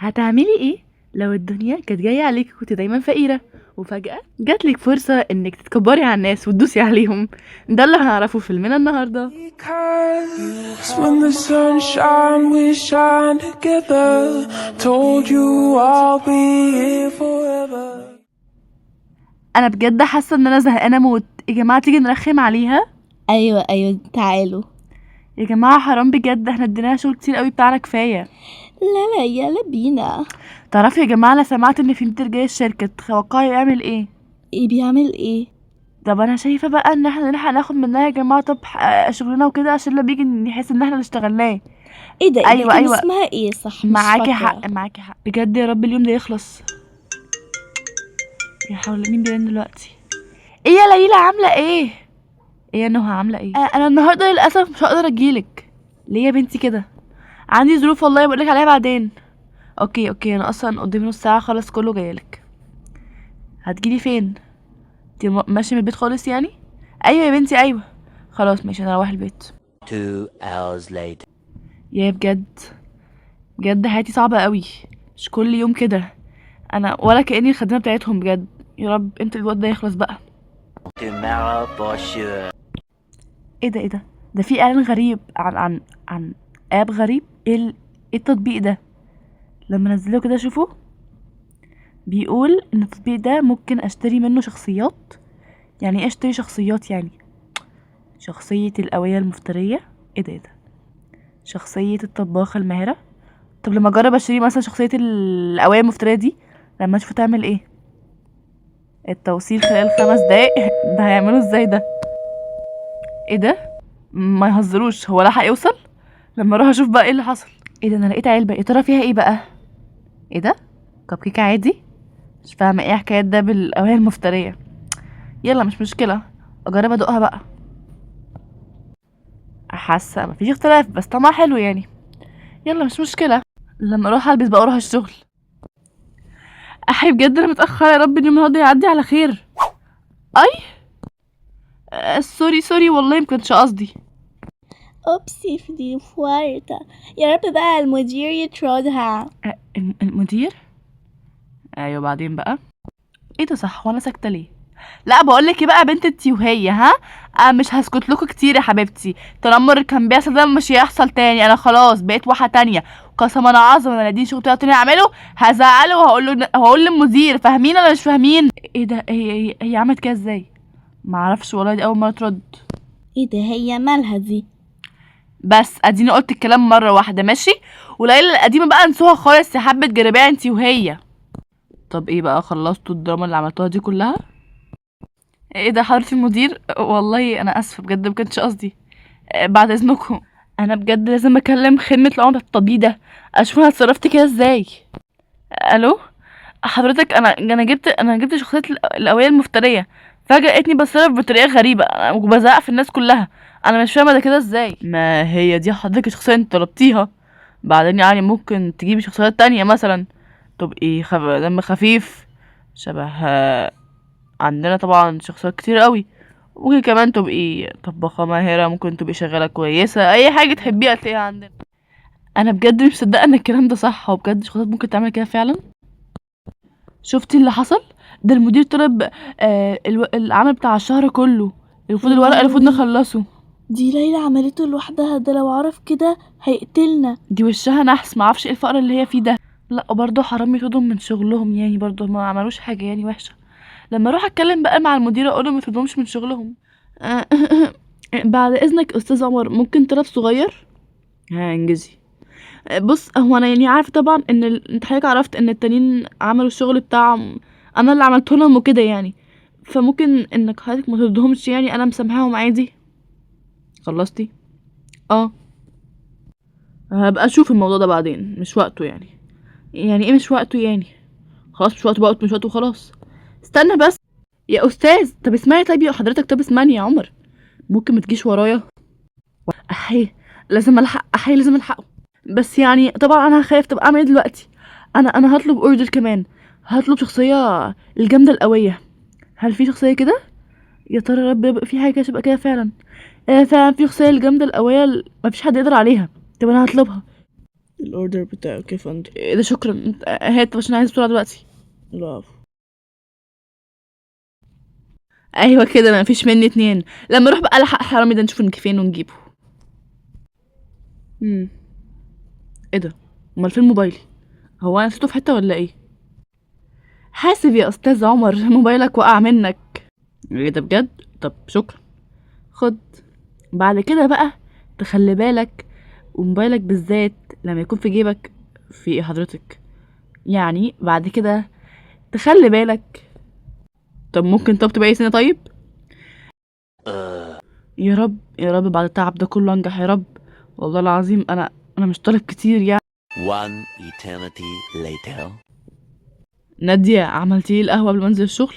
هتعملي ايه لو الدنيا كانت جايه عليكي كنت دايما فقيره وفجاه جاتلك فرصه انك تتكبري على الناس وتدوسي عليهم؟ ده اللي هنعرفه في فيلمنا النهارده. Because when the sunshine we shine together, told you I'll be here forever. انا بجد حاسه ان انا زهقانه موت. يا جماعه تيجي نرخم عليها. ايوه تعالوا. يا جماعه حرام بجد، احنا اديناها شغل كتير قوي بتاعنا كفايه. لا يلا بينا. تعرفي يا جماعه انا سمعت ان في مدير جاي الشركه، تتوقعي يعمل ايه؟ ايه بيعمل ايه؟ طب انا شايفه بقى ان احنا نلحق ناخد منها يا جماعه. طب شغلنا وكده عشان لما بيجي نحس ان احنا اللي اشتغلناه. ايه ده أيوة، كان أيوة. اسمها ايه صح؟ مش معاكي فاكرة. حق معاكي حق بجد، يا رب اليوم ده يخلص. يا حول، مين بيرن دلوقتي؟ ايه يا ليلى عامله ايه؟ ايه يا نهى عامله ايه؟ انا النهارده للاسف مش هقدر اجيلك. ليه يا بنتي كده؟ عندي ظروف والله، بقولك عليها بعدين. اوكي انا اصلا قدامي نص ساعه خلاص كله جايلك. هتجيلي فين؟ انتي ماشيه من البيت خالص يعني؟ ايوه يا بنتي ايوه. خلاص ماشي انا هروح البيت. 2 hours later. يا بجد حياتي صعبه قوي. مش كل يوم كده. انا ولا كاني الخدامه بتاعتهم بجد. يا رب امتى الوقت ده يخلص بقى؟ Tomorrow for sure. ايه ده في اعلان غريب عن اب غريب. ايه التطبيق ده؟ لما نزله كده شوفوا، بيقول ان التطبيق ده ممكن اشتري منه شخصيات. يعني ايه اشتري شخصيات؟ يعني شخصية القوية المفترية. ايه ده شخصية الطباخة الماهرة. طب لما اجرب اشتري مثلا شخصية القوية المفترية دي، لما اشوفه تعمل ايه؟ التوصيل خلال 5 دقايق. ده هيعمله ازاي ده؟ ايه ده؟ ما يهزروش، هو لحق يوصل؟ لما اروح اشوف بقى ايه اللي حصل. ايه ده، انا لقيت علبه، يا ترى فيها ايه بقى؟ ايه ده؟ كب كيك عادي. مش فاهمه ايه حكايه ده بالقوايا المفتريه. يلا مش مشكله، اجرب ادوقها بقى. حاسه مفيش اختلاف بس طعمها حلو يعني. يلا مش مشكله، لما اروح البس بقى اروح الشغل. احي بجد انا متاخره، يا رب اليوم النهارده يعدي على خير. اي سوري والله مكنتش قصدي. اوبسي في فوارتا. يا رب بقى المدير يطردها. المدير؟ ايوه بعدين بقى. ايه ده صح، وانا ساكته ليه؟ لا بقولك ايه بقى يا بنت انتي وهي، ها؟ انا مش هسكت لكم كتير يا حبيبتي. تنمر كان بيحصل ده مش هيحصل تاني. انا خلاص بقيت واحده تانية. قسما عظما انا دي شغل تاني اعمله، هزعله وهقول للمدير. فاهمين ولا مش فاهمين؟ ايه ده، هي عملت كده ازاي؟ معرفش والله، دي اول مره ترد. ايه ده هي مالها دي؟ بس اديني قلت الكلام مره واحده ماشي. وليلى القديمه بقى انسوها خالص يا حبه جربيها انتي وهي. طب ايه بقى، خلصتوا الدراما اللي عملتوها دي كلها؟ ايه ده حضرة المدير، والله انا اسفه بجد مكانش قصدي. بعد اذنكم، انا بجد لازم اكلم خدمه العملاء بتاعت التطبيق ده، اشوف انا اتصرفت كده ازاي. الو حضرتك، انا جبت شخصيه القويه المفتريه. فجاه لقيتني بتصرف بطريقه غريبه وبزعق في الناس كلها. انا مش فاهمه ده كده ازاي. ما هي دي حضرتك الشخصيه انت طلبتيها. بعدين يعني ممكن تجيبي شخصيات تانية مثلا تبقي دم خفيف شبه. عندنا طبعا شخصيات كتير قوي. ممكن كمان تبقي طباخة ماهرة، ممكن تبقي شغالة كويسة، اي حاجة تحبيها تلاقيها عندنا. انا بجد مش مصدقة ان الكلام ده صح، وبجد شخصيات ممكن تعمل كده فعلا. شفتي اللي حصل ده؟ المدير طلب العمل بتاع الشهر كله. المفروض الورق اللي المفروض نخلصه. دي ليلى عملته لوحدها، ده لو عرف كده هيقتلنا. دي وشها نحس، معرفش ايه الفقر اللي هي فيه ده. لا برضه حرام يطردهم من شغلهم يعني، برضه ما عملوش حاجة يعني وحشة. لما اروح اتكلم بقى مع المدير اقوله ما يطردهمش من شغلهم. بعد اذنك استاذ عمر، ممكن طلب صغير؟ ها انجزي. بص هو انا يعني عارفه طبعا ان انت حضرتك عرفت ان التانيين عملوا الشغل بتاعهم، انا اللي عملته لهم وكده يعني. فممكن انك حضرتك ما تردهمش يعني، انا مسامحاهم عادي. خلصتي؟ اه هبقى اشوف الموضوع ده بعدين، مش وقته يعني. يعني ايه مش وقته يعني؟ خلاص مش وقته بقى، مش وقته خلاص. استنى بس يا استاذ، طب اسمعي طيب يا حضرتك، طب اسمعني يا عمر. ممكن ما تجيش ورايا؟ احي لازم الحقه. بس يعني طبعا انا هخاف. طب اعمل ايه دلوقتي؟ انا هطلب اوردر كمان. هطلب شخصيه الجامده القويه. هل في شخصيه كده؟ يا ترى يا رب يبقى في حاجه شبه كده فعلا. فعلا في شخصيه الجامده القويه مفيش حد يقدر عليها. طب انا هطلبها. الاوردر بتاعك يا فندم. ايه ده؟ شكرا. هات عشان عايز بسرعه دلوقتي. العفو. ايوه كده، ما فيش مني اتنين. لما اروح بقى الحق حرامي ده نشوف فين ونجيبه. ايه ده؟ امال فين موبايلي؟ هو انا نسيته في حته ولا ايه؟ حاسب يا استاذ عمر، موبايلك وقع منك. ايه ده بجد؟ طب شكرا. خد. بعد كده بقى تخلي بالك، وموبايلك بالذات لما يكون في جيبك. في ايه حضرتك؟ يعني بعد كده تخلي بالك. طب ممكن تبقى ايه سنة؟ طيب يا رب يا رب بعد التعب ده كله انجح يا رب. والله العظيم انا مش طالب كتير يعني. One eternity later. نادية، عملتي لي القهوة قبل ما انزل الشغل؟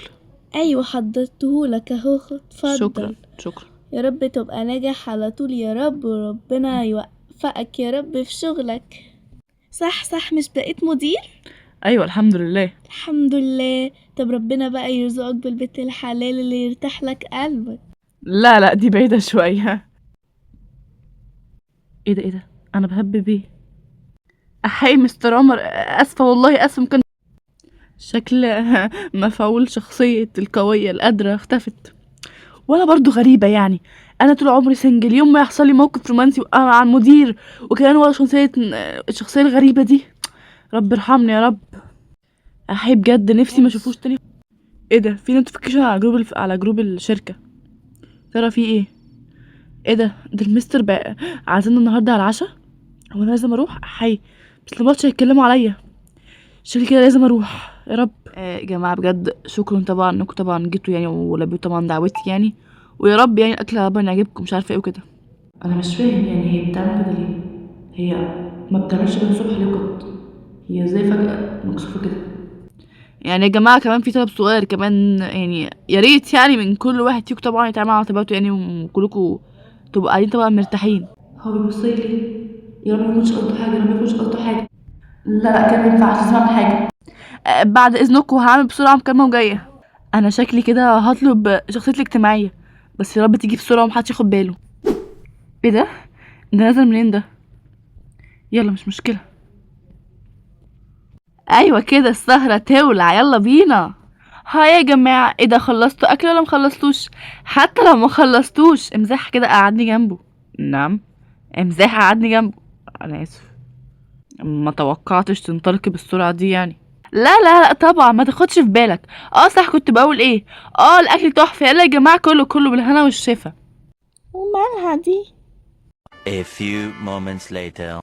ايوه حضرتهولك اهو، اتفضل. شكرا شكرا. يا رب تبقى ناجح على طول يا رب، وربنا يوفقك يا رب في شغلك. صح مش بقيت مدير؟ ايوه الحمد لله. الحمد لله. طب ربنا بقى يرزقك بالبنت الحلال اللي يرتاح لك قلبك. لا دي بعيدة شوية. ايه ده؟ انا بحب بيه. احي مستر عمر، اسفة والله اسفة. ممكن شكل مفعول شخصية القوية القادرة اختفت. وانا برضو غريبة يعني. انا طول عمري سنجل، يوم ما يحصل لي موقف رومانسي مع المدير وكمان ولا الشخصية الغريبة دي. رب ارحمني يا رب. احي بجد نفسي ما اشوفوش تاني. ايه ده؟ في نوتيفيكيشن على جروب الشركة. ترى في ايه؟ ايه ده المستر بقى عازمنا النهارده على العشاء. هو انا لازم اروح؟ حي بس لماتش هيتكلموا عليا. شكلي كده لازم اروح يا رب. يا جماعه بجد شكرا طبعا انكم طبعا جيتوا يعني ولبيتوا طبعا دعوتي يعني. ويا رب يعني الاكل طبعا يعجبكم، مش عارفه ايه وكده. انا مش فاهم يعني هي بتعمل كده ليه؟ هي ما بتعملش كده الصبح ليه كنت؟ هي ازاي فجاه مكسوفه كده؟ يعني يا جماعه كمان في طلب صغير كمان، يعني يا ريت يعني من كل واحد فيكم طبعا يتعامل على طبيعته يعني، وكلكم تبقوا قاعدين طبعا مرتاحين. هو بيبص لي يا رب ما يكونش قصده حاجه، يا رب ما يكونش قصده حاجه. لا كده ما ينفعش، لازم اعمل حاجه. بعد اذنكم هعمل بسرعه مكالمه وجايه. انا شكلي كده هطلب شخصيتي الاجتماعيه، بس يا رب تيجي بسرعه ومحدش ياخد باله. ايه ده نازل منين ده؟ يلا مش مشكله. ايوه كده السهره تولع، يلا بينا. هاي يا جماعه، ايه ده؟ خلصتوا اكل ولا مخلصتوش؟ حتى لو ما خلصتوش امزاح كده قعدني جنبه. نعم، امزاح قعدني جنبه. انا اسف، ما توقعتش تنطلقي بالسرعه دي يعني. لا طبعا ما تاخدش في بالك. صح كنت بقول ايه؟ الاكل تحفه. يلا يا جماعه كله بالهنا والشفا. ومالها دي؟ A few moments later.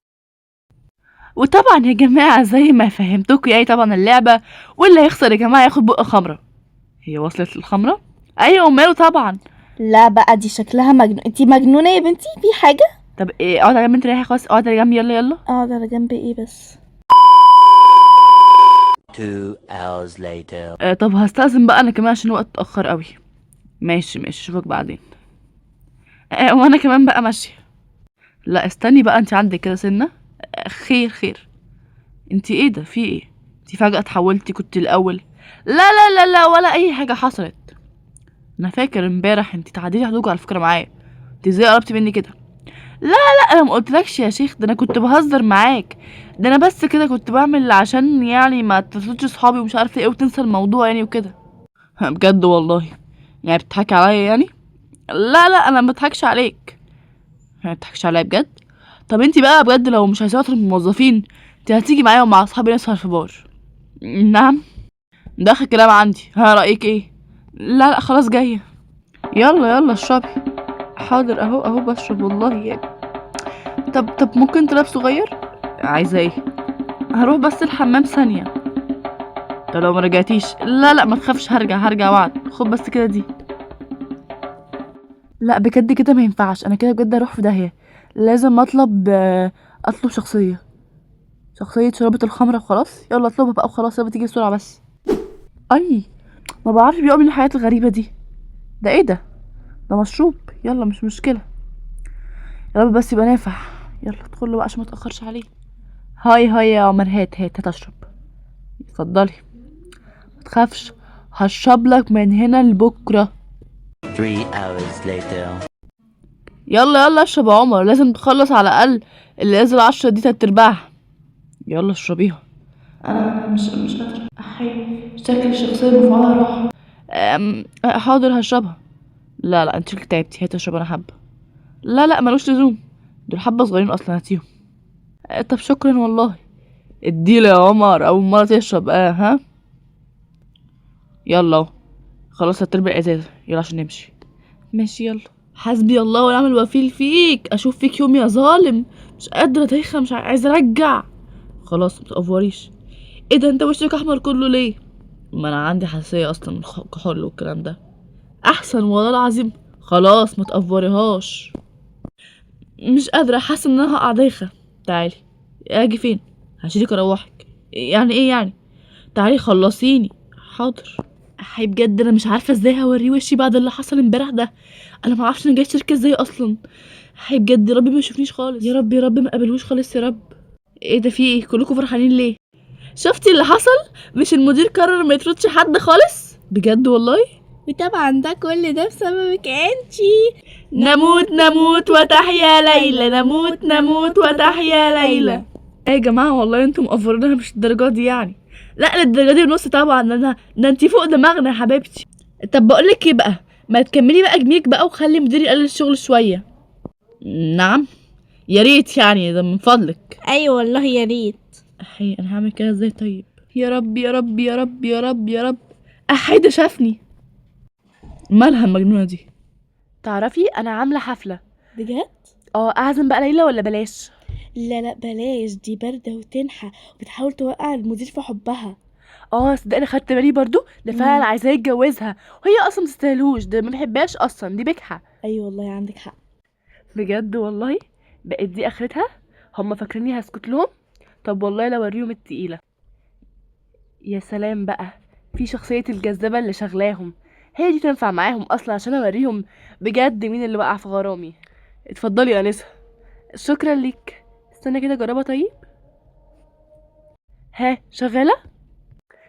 وطبعا يا جماعه زي ما فهمتكم يعني طبعا اللعبه، واللي هيخسر يا جماعه ياخد بق خمره. هي وصلت للخمره؟ ايوه وماله طبعا. لا بقى دي شكلها مجنون. انتي مجنونة يا بنتي؟ في حاجة؟ طب ايه، اقعد على جنب انت رايحه خلاص، اقعد على جنب يلا. اقعد على جنب ايه بس؟ 2 hours later. طب هستأذن بقى انا كمان عشان الوقت اتأخر قوي. ماشي اشوفك بعدين. وانا كمان بقى ماشيه. لا استني بقى، انت عندك كده سنه. خير. انت ايه ده؟ في ايه؟ انت فجأة اتحولتي كنت الاول. لا ولا اي حاجه حصلت. انا فاكر امبارح انت تعديلي حدوك على فكره معايا. انت ازاي قربتي مني كده؟ لا انا ما قلتلكش يا شيخ، ده انا كنت بهزر معاك. ده انا بس كده كنت بعمل عشان يعني ما تتصلش صحابي ومش عارفه ايه وتنسى الموضوع يعني وكده. بجد والله؟ يعني بتضحكي عليا يعني؟ لا انا ما بضحكش عليك. ما بتضحكش عليا بجد؟ طب انت بقى بجد لو مش عايزه اطلب الموظفين، انت هتيجي معايا ومع اصحابي نسهر في بار. نعم، ده اخر كلام عندي. ها رايك ايه؟ لا خلاص جايه. يلا اشربي. حاضر اهو بشرب والله يعني. طب ممكن طلب صغير؟ عايزه ايه؟ هروح بس الحمام ثانيه. طب لو ما رجعتيش؟ لا ما تخافش، هرجع وعد. خد بس كده دي. لا بجد كده ما ينفعش، انا كده بجد هروح في داهيه. لازم اطلب شخصيه شربة الخمره وخلاص. يلا اطلبها بقى وخلاص، يلا تيجي بسرعه بس. اي ما بعرفش بيقول من الحاجات الغريبه دي. ده ايه ده مشروب. يلا مش مشكله، يا رب بس يبقى نافع. يلا ادخل له بقى عشان ما اتاخرش عليه. هاي يا عمر، هات اشرب. اتفضلي، ما تخافش، هشرب لك من هنا لبكره. 3 hours later. يلا اشرب يا عمر، لازم تخلص على الاقل اللي نازل 10 دي 3/4. يلا اشربيها. انا مش قادره احيي شكل الشخصيه المفعله راح. حاضر هشربها. لا انت شكلك تعبتي، هاتي اشرب انا حبه. لا ملوش لزوم، دول حبه صغيرين اصلا، هاتيهم. طب شكرا والله. اديله يا عمر، اول مره تشرب. ها يلا اهو، خلاص هتربي الازازه، يلا عشان نمشي. ماشي يلا. حسبي الله ونعم الوكيل فيك، اشوف فيك يوم يا ظالم. مش قادره اتخن، مش عايزه ارجع. خلاص متقفوريش. ايه ده انت وشك احمر كله ليه؟ ما انا عندي حساسيه اصلا من الكحول والكلام ده. احسن والله العظيم. خلاص متقفوريهاش. مش قادره، حاسه ان انا هقع دايخه. تعالي. اجي فين؟ هشيلك اروحك. يعني ايه يعني؟ تعالي خلصيني. حاضر. حي بجد انا مش عارفه ازاي هوريه وشي بعد اللي حصل امبارح ده. انا ما اعرفش انا جاي الشركه ازاي اصلا. حي بجد يا رب ما يشوفنيش خالص، يا رب ما قابلهوش خالص يا رب. ايه ده في ايه؟ كلكم فرحانين ليه؟ شفتي اللي حصل؟ مش المدير قرر ما يطردش حد خالص بجد والله. وطبعا ده كل ده بسببك انتي. نموت وتحيا ليلى، نموت وتحيا ليلى. ايه يا جماعه والله انتم مقفرينها مش الدرجه دي يعني. لا للدرجه دي ونص طبعا، ده انتي فوق دماغنا يا حبيبتي. طب بقولك ايه بقى، ما تكملي بقى جميلك بقى وخلي مديري يقلل الشغل شويه. نعم. يا ريت يعني، ده من فضلك. ايوه والله يا ريت. احي انا هعمل كده ازاي طيب؟ يا رب يا رب يا رب يا رب يا رب. احي ده شافني. مالها المجنونه دي؟ تعرفي انا عامله حفله. بجد؟ اعزم بقى ليلى ولا بلاش؟ لا بلاش، دي باردة وتنحى وبتحاول توقع المدير في حبها. صدقني خدت بالي برضو، ده فعلا عايزاه يتجوزها، وهي اصلا متستاهلوش، ده ما بحبهاش اصلا، دي بجحه. ايوه والله عندك حق. بجد والله. بقت دي اخرتها؟ هم فاكريني هسكت لهم؟ طب والله لو اوريهم التقيله. يا سلام بقى، في شخصيه الجذابه اللي شغلاهم، هي دي تنفع معاهم اصلا عشان اوريهم بجد مين اللي وقع في غرامي. اتفضلي يا انسه. شكرا ليك. استنى كده جربها طيب. ها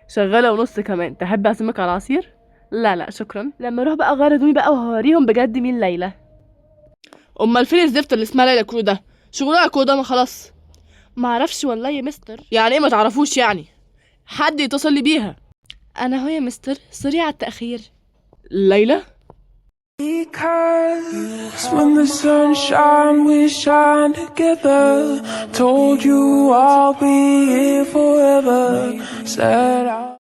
شغاله ونص كمان. تحب اعزمك على عصير؟ لا شكرا. لما اروح بقى اغير هدومي بقى وهوريهم بجد مين ليلى. امال فين الزفت اللي اسمها ليلى كرو ده؟ شغلها كرو ده ما خلاص. ما اعرفش والله يا مستر. يعني ايه ما تعرفوش يعني؟ حد يتصل لي بيها. انا هو يا مستر، سوري على التاخير. ليلى. Because when the sunshine we shine together. Told you I'll be here forever. Said I